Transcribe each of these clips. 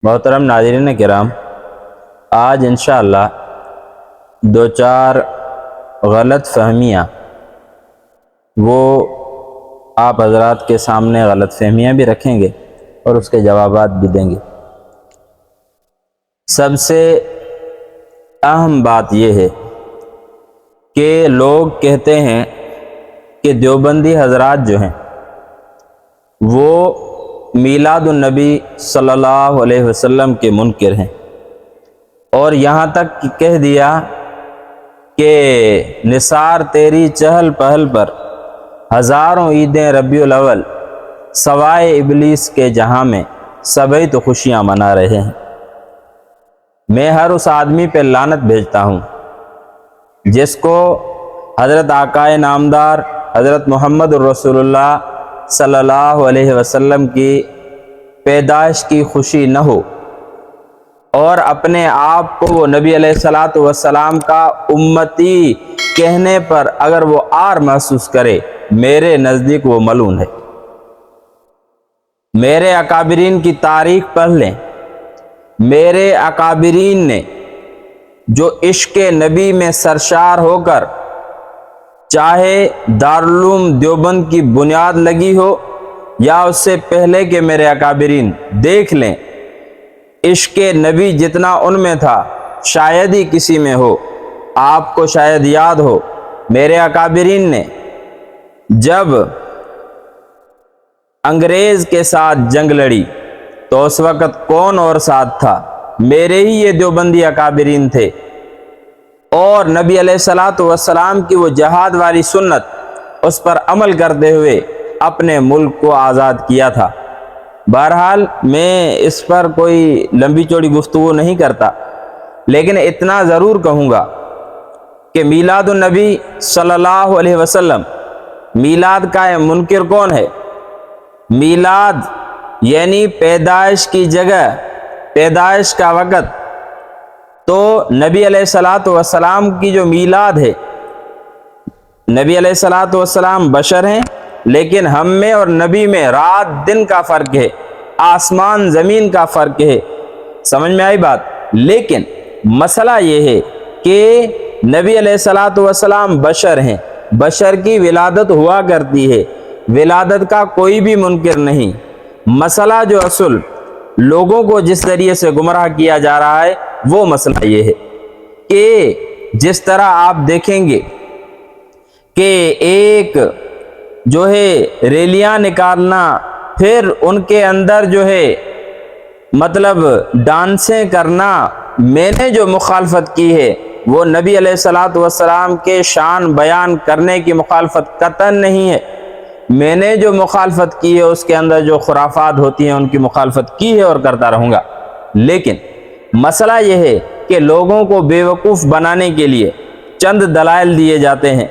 محترم ناظرین کرام، آج انشاءاللہ دو چار غلط فہمیاں وہ آپ حضرات کے سامنے غلط فہمیاں بھی رکھیں گے اور اس کے جوابات بھی دیں گے۔ سب سے اہم بات یہ ہے کہ لوگ کہتے ہیں کہ دیوبندی حضرات جو ہیں وہ میلاد النبی صلی اللہ علیہ وسلم کے منکر ہیں، اور یہاں تک کہہ دیا کہ نثار تیری چہل پہل پر ہزاروں عیدیں ربیع الاول سوائے ابلیس کے جہاں میں سبھی تو خوشیاں منا رہے ہیں۔ میں ہر اس آدمی پہ لعنت بھیجتا ہوں جس کو حضرت آقائے نامدار حضرت محمد الرسول اللہ صلی اللہ علیہ وسلم کی پیدائش کی خوشی نہ ہو اور اپنے آپ کو وہ نبی علیہ الصلوۃ والسلام کا امتی کہنے پر اگر وہ عار محسوس کرے، میرے نزدیک وہ ملعون ہے۔ میرے اکابرین کی تاریخ پڑھ لیں، میرے اکابرین نے جو عشق نبی میں سرشار ہو کر چاہے دارالعلوم دیوبند کی بنیاد لگی ہو یا اس سے پہلے کے میرے اکابرین، دیکھ لیں عشق نبی جتنا ان میں تھا شاید ہی کسی میں ہو۔ آپ کو شاید یاد ہو میرے اکابرین نے جب انگریز کے ساتھ جنگ لڑی تو اس وقت کون اور ساتھ تھا؟ میرے ہی یہ دیوبندی اکابرین تھے، اور نبی علیہ الصلوۃ والسلام کی وہ جہاد والی سنت اس پر عمل کرتے ہوئے اپنے ملک کو آزاد کیا تھا۔ بہرحال میں اس پر کوئی لمبی چوڑی گفتگو نہیں کرتا، لیکن اتنا ضرور کہوں گا کہ میلاد النبی صلی اللہ علیہ وسلم، میلاد کا منکر کون ہے؟ میلاد یعنی پیدائش کی جگہ، پیدائش کا وقت، تو نبی علیہ الصلوۃ والسلام کی جو میلاد ہے، نبی علیہ الصلوۃ والسلام بشر ہیں، لیکن ہم میں اور نبی میں رات دن کا فرق ہے، آسمان زمین کا فرق ہے۔ سمجھ میں آئی بات؟ لیکن مسئلہ یہ ہے کہ نبی علیہ الصلوۃ والسلام بشر ہیں، بشر کی ولادت ہوا کرتی ہے، ولادت کا کوئی بھی منکر نہیں۔ مسئلہ جو اصل لوگوں کو جس ذریعے سے گمراہ کیا جا رہا ہے وہ مسئلہ یہ ہے کہ جس طرح آپ دیکھیں گے کہ ایک جو ہے ریلیاں نکالنا، پھر ان کے اندر جو ہے مطلب ڈانسیں کرنا، میں نے جو مخالفت کی ہے وہ نبی علیہ الصلوۃ والسلام کے شان بیان کرنے کی مخالفت قطعاً نہیں ہے۔ میں نے جو مخالفت کی ہے اس کے اندر جو خرافات ہوتی ہیں ان کی مخالفت کی ہے اور کرتا رہوں گا۔ لیکن مسئلہ یہ ہے کہ لوگوں کو بیوقوف بنانے کے لیے چند دلائل دیے جاتے ہیں،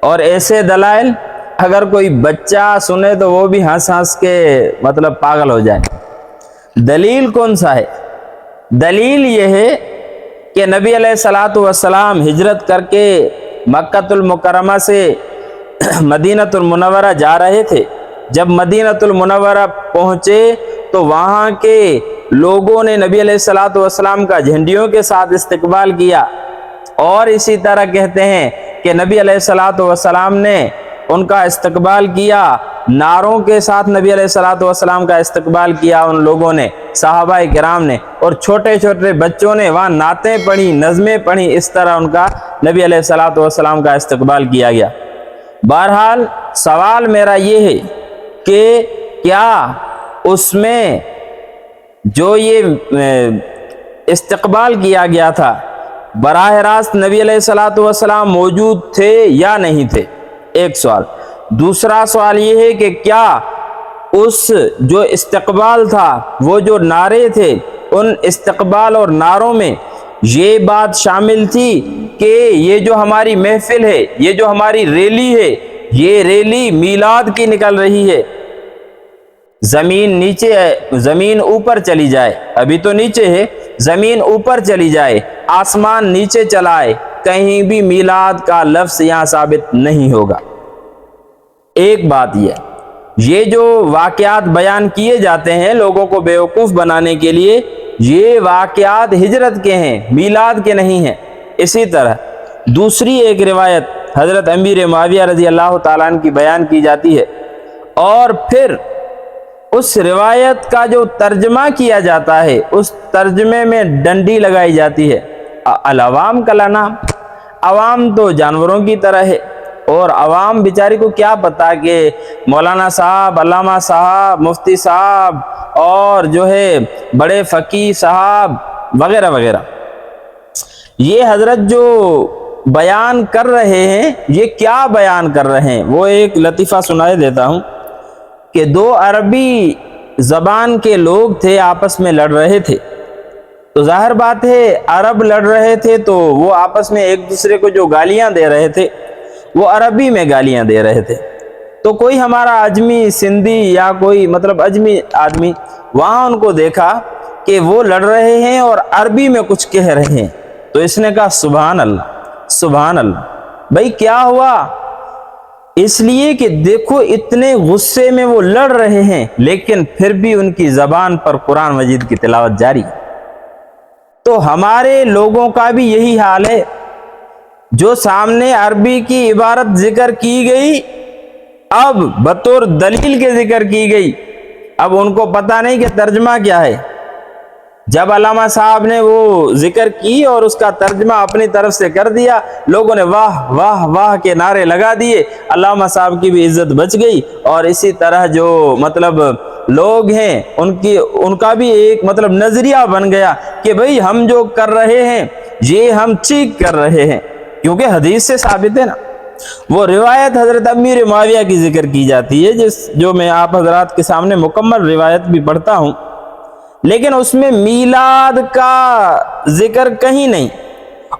اور ایسے دلائل اگر کوئی بچہ سنے تو وہ بھی ہنس ہنس کے مطلب پاگل ہو جائے۔ دلیل کون سا ہے؟ دلیل یہ ہے کہ نبی علیہ الصلوۃ والسلام ہجرت کر کے مکۃ المکرمہ سے مدینہ المنورہ جا رہے تھے۔ جب مدینہ المنورہ پہنچے تو وہاں کے لوگوں نے نبی علیہ الصلوۃ والسلام کا جھنڈیوں کے ساتھ استقبال کیا، اور اسی طرح کہتے ہیں کہ نبی علیہ الصلوۃ والسلام نے ان کا استقبال کیا، نعروں کے ساتھ نبی علیہ الصلوۃ والسلام کا استقبال کیا ان لوگوں نے، صحابہ کرام نے، اور چھوٹے چھوٹے بچوں نے وہاں نعتیں پڑھی، نظمیں پڑھی، اس طرح ان کا نبی علیہ الصلوۃ والسلام کا استقبال کیا گیا۔ بہرحال سوال میرا یہ ہے کہ کیا اس میں جو یہ استقبال کیا گیا تھا براہ راست نبی علیہ الصلوۃ والسلام موجود تھے یا نہیں تھے؟ ایک سوال۔ دوسرا سوال یہ ہے کہ کیا اس جو استقبال تھا، وہ جو نعرے تھے، ان استقبال اور نعروں میں یہ بات شامل تھی کہ یہ جو ہماری محفل ہے، یہ جو ہماری ریلی ہے، یہ ریلی میلاد کی نکل رہی ہے؟ زمین نیچے ہے، زمین اوپر چلی جائے، ابھی تو نیچے ہے، زمین اوپر چلی جائے، آسمان نیچے چلائے، کہیں بھی میلاد کا لفظ یہاں ثابت نہیں ہوگا۔ ایک بات یہ یہ جو واقعات بیان کیے جاتے ہیں لوگوں کو بیوقوف بنانے کے لیے، یہ واقعات ہجرت کے ہیں، میلاد کے نہیں ہیں۔ اسی طرح دوسری ایک روایت حضرت امیر معاویہ رضی اللہ تعالیٰ عنہ کی بیان کی جاتی ہے، اور پھر اس روایت کا جو ترجمہ کیا جاتا ہے اس ترجمے میں ڈنڈی لگائی جاتی ہے۔ العوام کالانعام، عوام تو جانوروں کی طرح ہے، اور عوام بیچاری کو کیا پتا کہ مولانا صاحب، علامہ صاحب، مفتی صاحب اور جو ہے بڑے فقیہ صاحب وغیرہ وغیرہ، یہ حضرت جو بیان کر رہے ہیں یہ کیا بیان کر رہے ہیں؟ وہ ایک لطیفہ سنائے دیتا ہوں کہ دو عربی زبان کے لوگ تھے، آپس میں لڑ رہے تھے۔ تو ظاہر بات ہے عرب لڑ رہے تھے تو وہ آپس میں ایک دوسرے کو جو گالیاں دے رہے تھے وہ عربی میں گالیاں دے رہے تھے۔ تو کوئی ہمارا اجمی سندھی یا کوئی مطلب اجمی آدمی وہاں ان کو دیکھا کہ وہ لڑ رہے ہیں اور عربی میں کچھ کہہ رہے ہیں، تو اس نے کہا سبحان اللہ سبحان اللہ۔ بھائی کیا ہوا؟ اس لیے کہ دیکھو اتنے غصے میں وہ لڑ رہے ہیں لیکن پھر بھی ان کی زبان پر قرآن مجید کی تلاوت جاری ہے۔ تو ہمارے لوگوں کا بھی یہی حال ہے، جو سامنے عربی کی عبارت ذکر کی گئی اب بطور دلیل کے ذکر کی گئی، اب ان کو پتہ نہیں کہ ترجمہ کیا ہے۔ جب علامہ صاحب نے وہ ذکر کی اور اس کا ترجمہ اپنی طرف سے کر دیا، لوگوں نے واہ واہ واہ کے نعرے لگا دیے، علامہ صاحب کی بھی عزت بچ گئی، اور اسی طرح جو مطلب لوگ ہیں ان کا بھی ایک مطلب نظریہ بن گیا کہ بھئی ہم جو کر رہے ہیں یہ ہم ٹھیک کر رہے ہیں، کیونکہ حدیث سے ثابت ہے نا۔ وہ روایت حضرت امیر معاویہ کی ذکر کی جاتی ہے جو میں آپ حضرات کے سامنے مکمل روایت بھی پڑھتا ہوں، لیکن اس میں میلاد کا ذکر کہیں نہیں،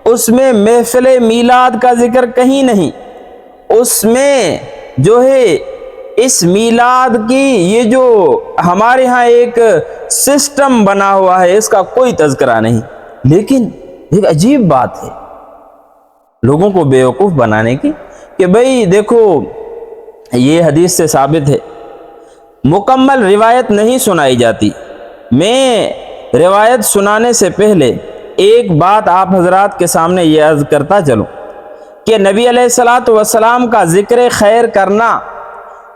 اس میں محفل میلاد کا ذکر کہیں نہیں، اس میں جو ہے اس میلاد کی یہ جو ہمارے ہاں ایک سسٹم بنا ہوا ہے اس کا کوئی تذکرہ نہیں۔ لیکن ایک عجیب بات ہے لوگوں کو بیوقوف بنانے کی کہ بھئی دیکھو یہ حدیث سے ثابت ہے، مکمل روایت نہیں سنائی جاتی۔ میں روایت سنانے سے پہلے ایک بات آپ حضرات کے سامنے یہ عرض کرتا چلوں کہ نبی علیہ الصلوۃ والسلام کا ذکر خیر کرنا،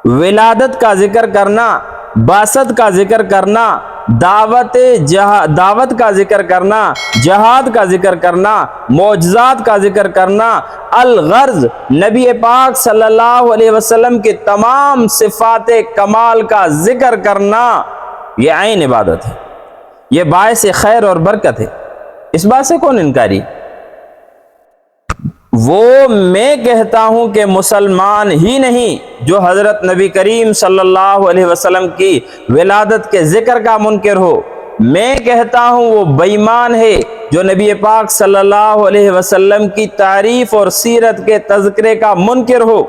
ولادت کا ذکر کرنا، بعثت کا ذکر کرنا، دعوت کا ذکر کرنا، جہاد کا ذکر کرنا، معجزات کا ذکر کرنا، الغرض نبی پاک صلی اللہ علیہ وسلم کے تمام صفات کمال کا ذکر کرنا، یہ عین عبادت ہے، یہ باعث خیر اور برکت ہے۔ اس بات سے کون انکاری؟ وہ میں کہتا ہوں کہ مسلمان ہی نہیں جو حضرت نبی کریم صلی اللہ علیہ وسلم کی ولادت کے ذکر کا منکر ہو، میں کہتا ہوں وہ بے ایمان ہے جو نبی پاک صلی اللہ علیہ وسلم کی تعریف اور سیرت کے تذکرے کا منکر ہو۔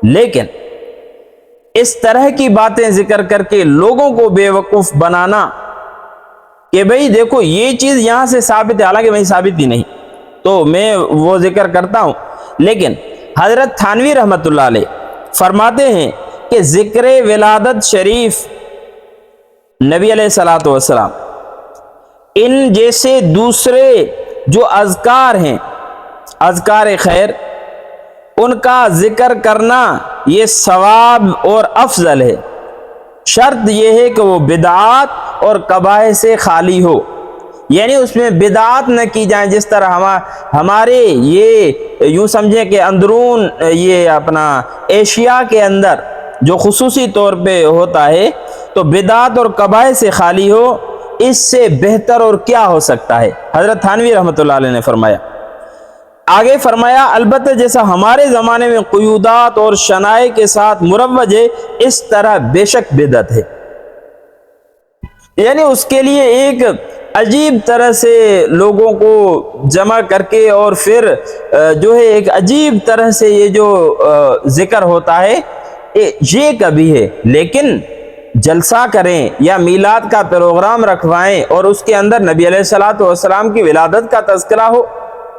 لیکن اس طرح کی باتیں ذکر کر کے لوگوں کو بے وقوف بنانا کہ بھئی دیکھو یہ چیز یہاں سے ثابت ہے، حالانکہ وہیں ثابت ہی نہیں، تو میں وہ ذکر کرتا ہوں۔ لیکن حضرت تھانوی رحمۃ اللہ علیہ فرماتے ہیں کہ ذکر ولادت شریف نبی علیہ الصلوۃ والسلام ان جیسے دوسرے جو اذکار ہیں، اذکار خیر، ان کا ذکر کرنا یہ ثواب اور افضل ہے، شرط یہ ہے کہ وہ بدعات اور قبائح سے خالی ہو، یعنی اس میں بدعات نہ کی جائیں، جس طرح ہمارے یہ یوں سمجھیں کہ اندرون یہ اپنا ایشیا کے اندر جو خصوصی طور پہ ہوتا ہے تو بدعات اور قبائح سے خالی ہو، اس سے بہتر اور کیا ہو سکتا ہے؟ حضرت تھانوی رحمۃ اللہ علیہ نے فرمایا۔ آگے فرمایا البتہ جیسا ہمارے زمانے میں قیودات اور شنائع کے ساتھ مروج ہے، اس طرح بے شک بدعت ہے، یعنی اس کے لیے ایک عجیب طرح سے لوگوں کو جمع کر کے اور پھر جو ہے ایک عجیب طرح سے یہ جو ذکر ہوتا ہے یہ کبھی ہے، لیکن جلسہ کریں یا میلاد کا پروگرام رکھوائیں اور اس کے اندر نبی علیہ الصلوۃ والسلام کی ولادت کا تذکرہ ہو،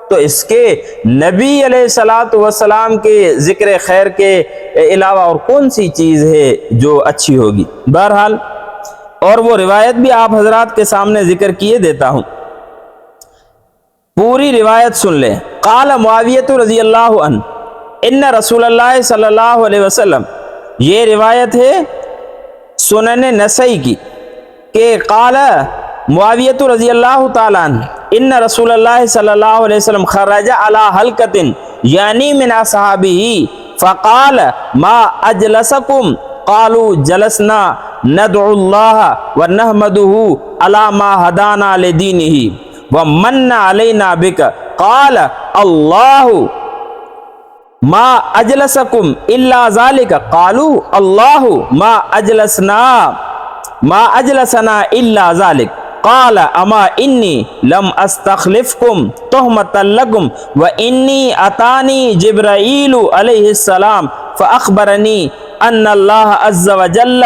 تو اس کے نبی علیہ الصلوۃ والسلام کے ذکر خیر کے علاوہ اور کون سی چیز ہے جو اچھی ہوگی؟ بہرحال اور وہ روایت بھی آپ حضرات کے سامنے ذکر کیے دیتا ہوں، پوری روایت سن لیں۔ قال معاویہ رضی اللہ عنہ ان رسول اللہ صلی اللہ علیہ وسلم، یہ روایت ہے سنن نسائی کی کہ قال معاویہ رضی اللہ تعالیٰ عنہ ان رسول اللہ صلی اللہ علیہ وسلم خرج علی حلقۃ یعنی من اصحابہ فقال ما اجلسکم قالوا جلسنا ندعو اللہ ونحمده علی ما ہدانا لدینہ ومن علینا بک قال اللہ ما اجلسکم الا ذلک قالوا اللہ ما اجلسنا الا ذلک قال اما انی لم استخلفکم تہمۃ لکم وانی اتانی جبرائیل علیہ السلام فاخبرنی ان اللہ عز وجل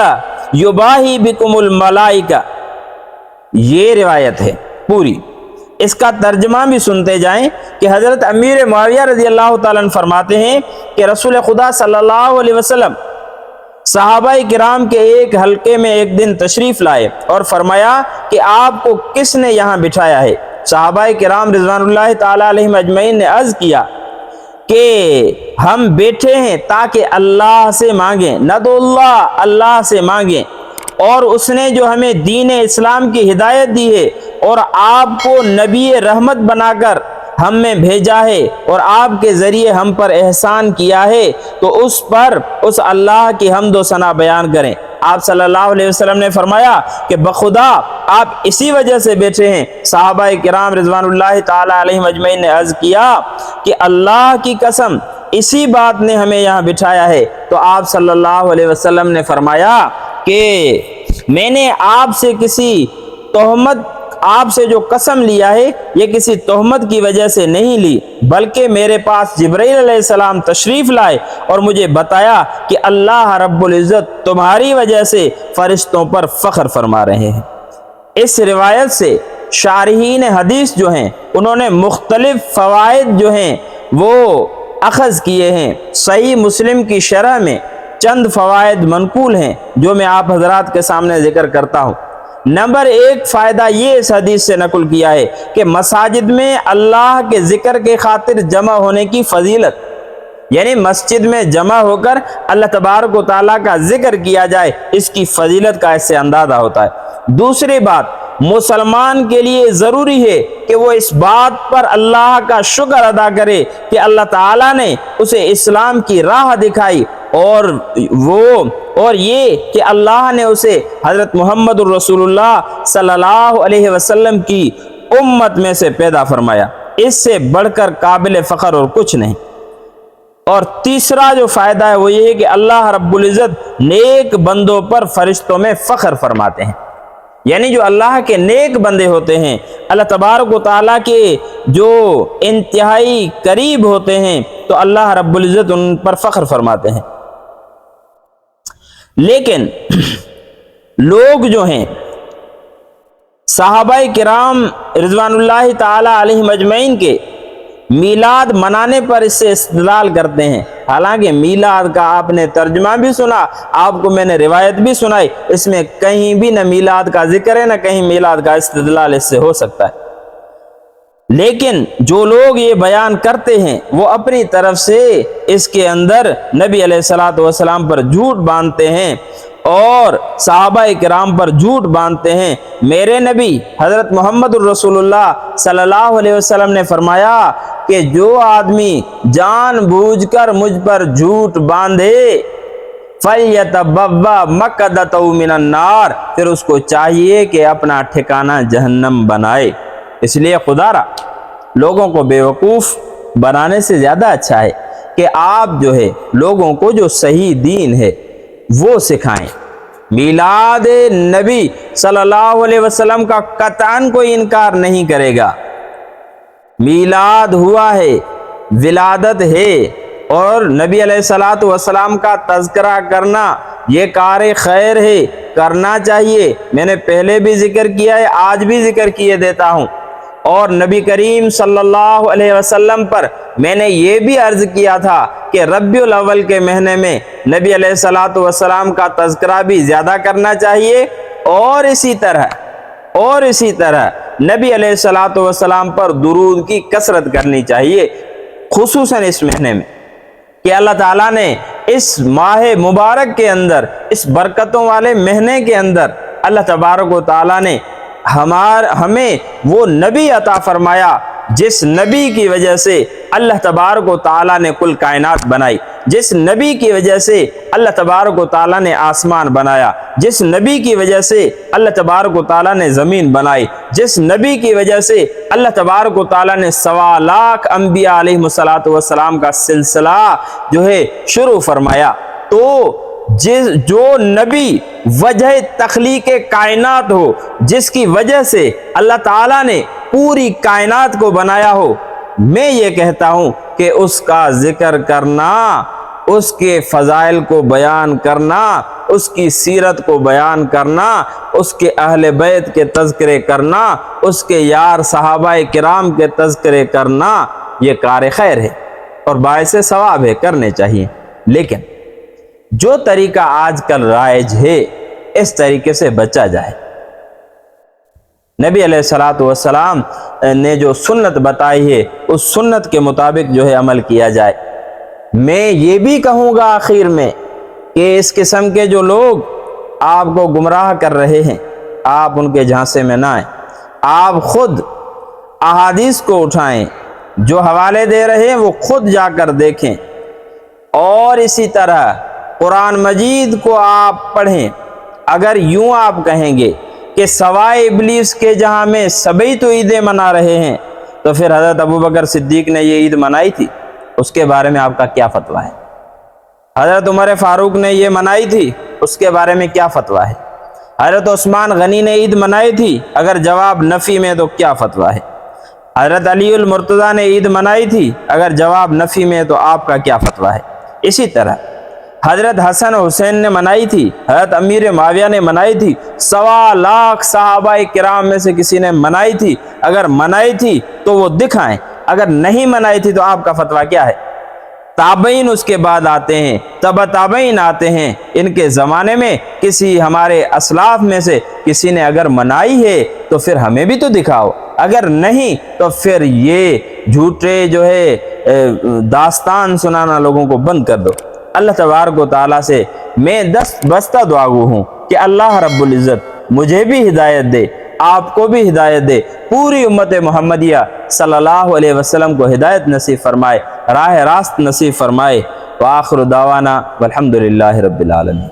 یباہی بکم الملائکہ۔ یہ روایت ہے پوری، اس کا ترجمہ بھی سنتے جائیں کہ حضرت امیر معاویہ رضی اللہ تعالیٰ عنہ فرماتے ہیں کہ رسول خدا صلی اللہ علیہ وسلم صحابہ کرام کے ایک حلقے میں ایک دن تشریف لائے اور فرمایا کہ آپ کو کس نے یہاں بٹھایا ہے؟ صحابہ کرام رضوان اللہ تعالیٰ علیہم اجمعین نے عرض کیا کہ ہم بیٹھے ہیں تاکہ اللہ سے مانگیں، ندعو اللہ، اللہ سے مانگیں، اور اس نے جو ہمیں دین اسلام کی ہدایت دی ہے اور آپ کو نبی رحمت بنا کر ہم میں بھیجا ہے اور آپ کے ذریعے ہم پر احسان کیا ہے، تو اس پر اس اللہ کی حمد و ثنا بیان کریں۔ آپ صلی اللہ علیہ وسلم نے فرمایا کہ بخدا آپ اسی وجہ سے بیٹھے ہیں۔ صحابہ کرام رضوان اللہ تعالی علیہم اجمعین نے عرض کیا کہ اللہ کی قسم اسی بات نے ہمیں یہاں بٹھایا ہے۔ تو آپ صلی اللہ علیہ وسلم نے فرمایا کہ میں نے آپ سے کسی تہمت، آپ سے جو قسم لیا ہے یہ کسی تہمت کی وجہ سے نہیں لی، بلکہ میرے پاس جبرائیل علیہ السلام تشریف لائے اور مجھے بتایا کہ اللہ رب العزت تمہاری وجہ سے فرشتوں پر فخر فرما رہے ہیں۔ اس روایت سے شارحین حدیث جو ہیں انہوں نے مختلف فوائد جو ہیں وہ اخذ کیے ہیں۔ صحیح مسلم کی شرح میں چند فوائد منقول ہیں جو میں آپ حضرات کے سامنے ذکر کرتا ہوں۔ نمبر ایک فائدہ یہ اس حدیث سے نقل کیا ہے کہ مساجد میں اللہ کے ذکر کے خاطر جمع ہونے کی فضیلت، یعنی مسجد میں جمع ہو کر اللہ تبارک و تعالیٰ کا ذکر کیا جائے، اس کی فضیلت کا اس سے اندازہ ہوتا ہے۔ دوسری بات، مسلمان کے لیے ضروری ہے کہ وہ اس بات پر اللہ کا شکر ادا کرے کہ اللہ تعالیٰ نے اسے اسلام کی راہ دکھائی اور یہ کہ اللہ نے اسے حضرت محمد الرسول اللہ صلی اللہ علیہ وسلم کی امت میں سے پیدا فرمایا۔ اس سے بڑھ کر قابل فخر اور کچھ نہیں۔ اور تیسرا جو فائدہ ہے وہ یہ ہے کہ اللہ رب العزت نیک بندوں پر فرشتوں میں فخر فرماتے ہیں، یعنی جو اللہ کے نیک بندے ہوتے ہیں، اللہ تبارک و تعالیٰ کے جو انتہائی قریب ہوتے ہیں، تو اللہ رب العزت ان پر فخر فرماتے ہیں۔ لیکن لوگ جو ہیں صحابہ کرام رضوان اللہ تعالی علیہم اجمعین کے میلاد منانے پر اس سے استدلال کرتے ہیں، حالانکہ میلاد کا آپ نے ترجمہ بھی سنا، آپ کو میں نے روایت بھی سنائی، اس میں کہیں بھی نہ میلاد کا ذکر ہے نہ کہیں میلاد کا استدلال اس سے ہو سکتا ہے۔ لیکن جو لوگ یہ بیان کرتے ہیں وہ اپنی طرف سے اس کے اندر نبی علیہ الصلوۃ والسلام پر جھوٹ باندھتے ہیں اور صحابہ کرام پر جھوٹ باندھتے ہیں۔ میرے نبی حضرت محمد الرسول اللہ صلی اللہ علیہ وسلم نے فرمایا کہ جو آدمی جان بوجھ کر مجھ پر جھوٹ باندھے فَلْيَتَبَوَّأْ مَقْعَدَهُ مِنَ النَّارِ، پھر اس کو چاہیے کہ اپنا ٹھکانہ جہنم بنائے۔ اس لیے خدا را لوگوں کو بیوقوف بنانے سے زیادہ اچھا ہے کہ آپ جو ہے لوگوں کو جو صحیح دین ہے وہ سکھائیں۔ میلاد نبی صلی اللہ علیہ وسلم کا قطعاً کوئی انکار نہیں کرے گا۔ میلاد ہوا ہے، ولادت ہے، اور نبی علیہ الصلوۃ والسلام کا تذکرہ کرنا یہ کار خیر ہے، کرنا چاہیے۔ میں نے پہلے بھی ذکر کیا ہے، آج بھی ذکر کیے دیتا ہوں اور نبی کریم صلی اللہ علیہ وسلم پر میں نے یہ بھی عرض کیا تھا کہ ربیع الاول کے مہینے میں نبی علیہ الصلوۃ والسلام کا تذکرہ بھی زیادہ کرنا چاہیے، اور اسی طرح نبی علیہ الصلوۃ والسلام پر درود کی کثرت کرنی چاہیے، خصوصاً اس مہینے میں کہ اللہ تعالیٰ نے اس ماہ مبارک کے اندر، اس برکتوں والے مہینے کے اندر اللہ تبارک و تعالیٰ نے ہمیں وہ نبی عطا فرمایا جس نبی کی وجہ سے اللہ تبارک و تعالیٰ نے کل کائنات بنائی، جس نبی کی وجہ سے اللہ تبارک و تعالیٰ نے آسمان بنایا، جس نبی کی وجہ سے اللہ تبارک و تعالیٰ نے زمین بنائی، جس نبی کی وجہ سے اللہ تبارک و تعالیٰ نے 1.25 لاکھ انبیاء علیہ السلام کا سلسلہ جو ہے شروع فرمایا۔ تو جو نبی وجہ تخلیق کائنات ہو، جس کی وجہ سے اللہ تعالیٰ نے پوری کائنات کو بنایا ہو، میں یہ کہتا ہوں کہ اس کا ذکر کرنا، اس کے فضائل کو بیان کرنا، اس کی سیرت کو بیان کرنا، اس کے اہل بیت کے تذکرے کرنا، اس کے یار صحابہ کرام کے تذکرے کرنا، یہ کار خیر ہے اور باعث ثواب ہے، کرنے چاہیے۔ لیکن جو طریقہ آج کل رائج ہے اس طریقے سے بچا جائے۔ نبی علیہ الصلوۃ والسلام نے جو سنت بتائی ہے اس سنت کے مطابق جو ہے عمل کیا جائے۔ میں یہ بھی کہوں گا آخر میں کہ اس قسم کے جو لوگ آپ کو گمراہ کر رہے ہیں، آپ ان کے جھانسے میں نہ آئیں، آپ خود احادیث کو اٹھائیں، جو حوالے دے رہے ہیں وہ خود جا کر دیکھیں، اور اسی طرح قرآن مجید کو آپ پڑھیں۔ اگر یوں آپ کہیں گے کہ سوائے ابلیس کے جہاں میں سبھی تو عیدیں منا رہے ہیں، تو پھر حضرت ابوبکر صدیق نے یہ عید منائی تھی، اس کے بارے میں آپ کا کیا فتویٰ ہے؟ حضرت عمر فاروق نے یہ منائی تھی، اس کے بارے میں کیا فتویٰ ہے؟ حضرت عثمان غنی نے عید منائی تھی، اگر جواب نفی میں تو کیا فتویٰ ہے؟ حضرت علی المرتضیٰ نے عید منائی تھی، اگر جواب نفی میں تو آپ کا کیا فتویٰ ہے؟ اسی طرح حضرت حسن حسین نے منائی تھی، حضرت امیر معاویہ نے منائی تھی، 1.25 لاکھ صحابہ کرام میں سے کسی نے منائی تھی، اگر منائی تھی تو وہ دکھائیں، اگر نہیں منائی تھی تو آپ کا فتویٰ کیا ہے؟ تابعین اس کے بعد آتے ہیں، تبع تابعین آتے ہیں، ان کے زمانے میں کسی ہمارے اسلاف میں سے کسی نے اگر منائی ہے تو پھر ہمیں بھی تو دکھاؤ، اگر نہیں تو پھر یہ جھوٹے جو ہے داستان سنانا لوگوں کو بند کر دو۔ اللہ تبارک و تعالیٰ سے میں دست بستہ دعا گو ہوں کہ اللہ رب العزت مجھے بھی ہدایت دے، آپ کو بھی ہدایت دے، پوری امت محمدیہ صلی اللہ علیہ وسلم کو ہدایت نصیب فرمائے، راہ راست نصیب فرمائے۔ وآخر دعوانا والحمد للہ رب العالمین۔